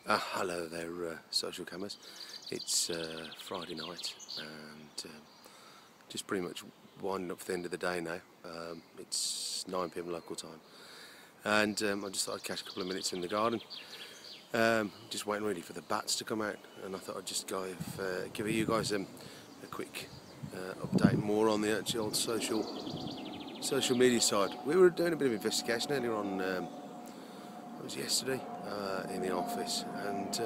Hello there, social cameras. It's Friday night and just pretty much winding up for the end of the day now. It's 9 PM local time, and I just thought I'd catch a couple of minutes in the garden. Just waiting really for the bats to come out, and I thought I'd just give you guys a quick update more on the actual social media side. We were doing a bit of investigation earlier on. It was yesterday in the office, and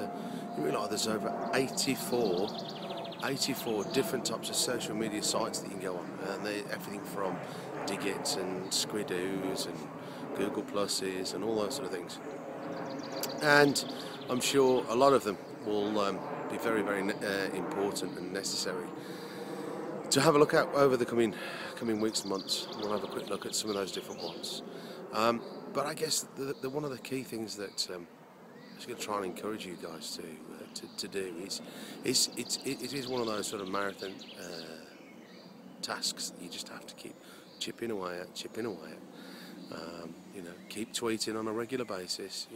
you realise there's over 84 different types of social media sites that you can go on, and everything from Digits and Squidoos and Google Pluses and all those sort of things. And I'm sure a lot of them will be very, very important and necessary to have a look at over the coming weeks and months. We'll have a quick look at some of those different ones. But I guess one of the key things that I'm just going to try and encourage you guys to do is it is one of those sort of marathon tasks that you just have to keep chipping away at. Keep tweeting on a regular basis.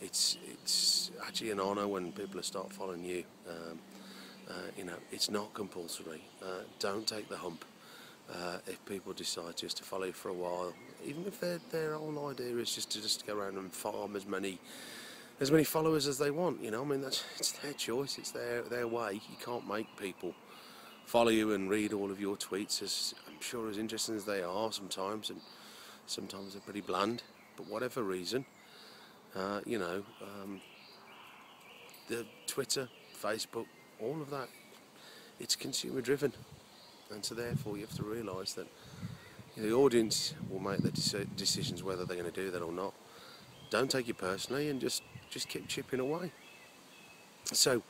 It's actually an honour when people start following you. It's not compulsory. Don't take the hump. If people decide just to follow you for a while, even if their whole idea is just to go around and farm as many followers as they want, it's their choice, it's their way. You can't make people follow you and read all of your tweets, as I'm sure as interesting as they are sometimes, and sometimes they're pretty bland. But whatever reason, the Twitter, Facebook, all of that, it's consumer driven. And so therefore you have to realise that the audience will make the decisions whether they're going to do that or not. Don't take it personally, and just keep chipping away. So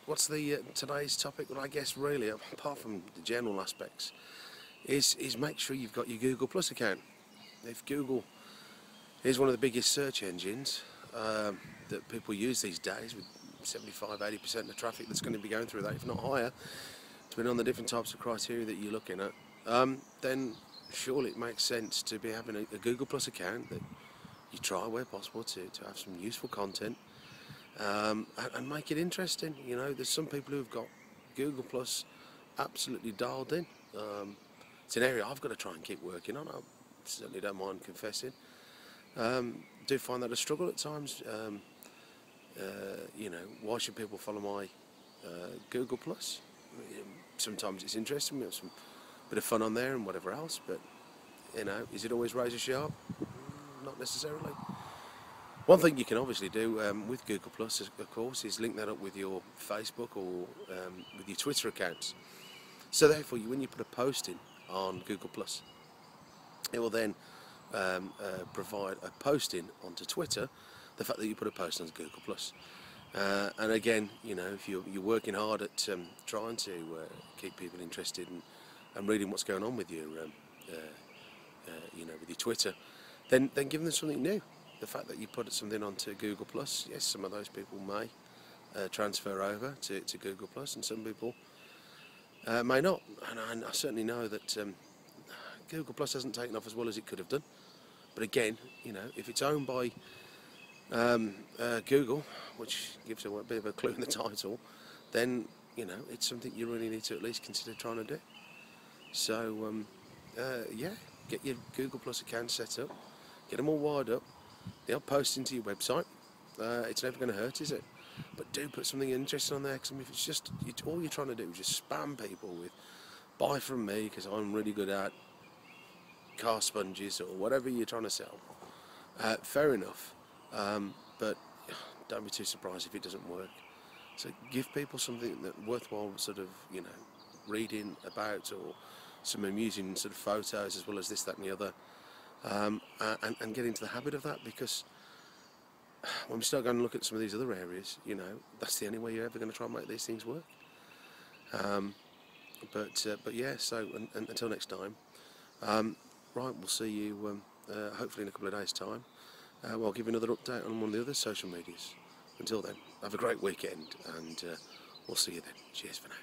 what's the today's topic? Well, I guess really, apart from the general aspects, is make sure you've got your Google Plus account. If Google is one of the biggest search engines that people use these days, with 75–80% of the traffic that's going to be going through that, if not higher, depending on the different types of criteria that you're looking at, then surely it makes sense to be having a Google Plus account that you try where possible to have some useful content and make it interesting. There's some people who've got Google Plus absolutely dialed in. It's an area I've got to try and keep working on. I certainly don't mind confessing. Do find that a struggle at times. Why should people follow my Google Plus? Sometimes it's interesting, we have some bit of fun on there and whatever else, but is it always razor sharp? Not necessarily. One thing you can obviously do with Google Plus, of course, is link that up with your Facebook or with your Twitter accounts. So therefore, when you put a post in on Google Plus, it will then provide a post in onto Twitter, the fact that you put a post on Google Plus. And again, if you're working hard at trying to keep people interested and reading what's going on with your, with your Twitter, then give them something new. The fact that you put something onto Google Plus, yes, some of those people may transfer over to Google Plus, and some people may not. And I certainly know that Google Plus hasn't taken off as well as it could have done. But again, if it's owned by Google, which gives a bit of a clue in the title, then it's something you really need to at least consider trying to do. So get your Google Plus account set up, get them all wired up, they'll post into your website. It's never going to hurt, is it? But do put something interesting on there, because if it's just all you're trying to do is just spam people with "buy from me because I'm really good at car sponges" or whatever you're trying to sell, fair enough. But don't be too surprised if it doesn't work. So give people something that worthwhile sort of, reading about, or some amusing sort of photos, as well as this, that and the other, and get into the habit of that, because when we start going to look at some of these other areas, that's the only way you're ever going to try and make these things work. But yeah, so until next time, right, we'll see you hopefully in a couple of days' time. I'll give you another update on one of the other social medias. Until then, have a great weekend, and we'll see you then. Cheers for now.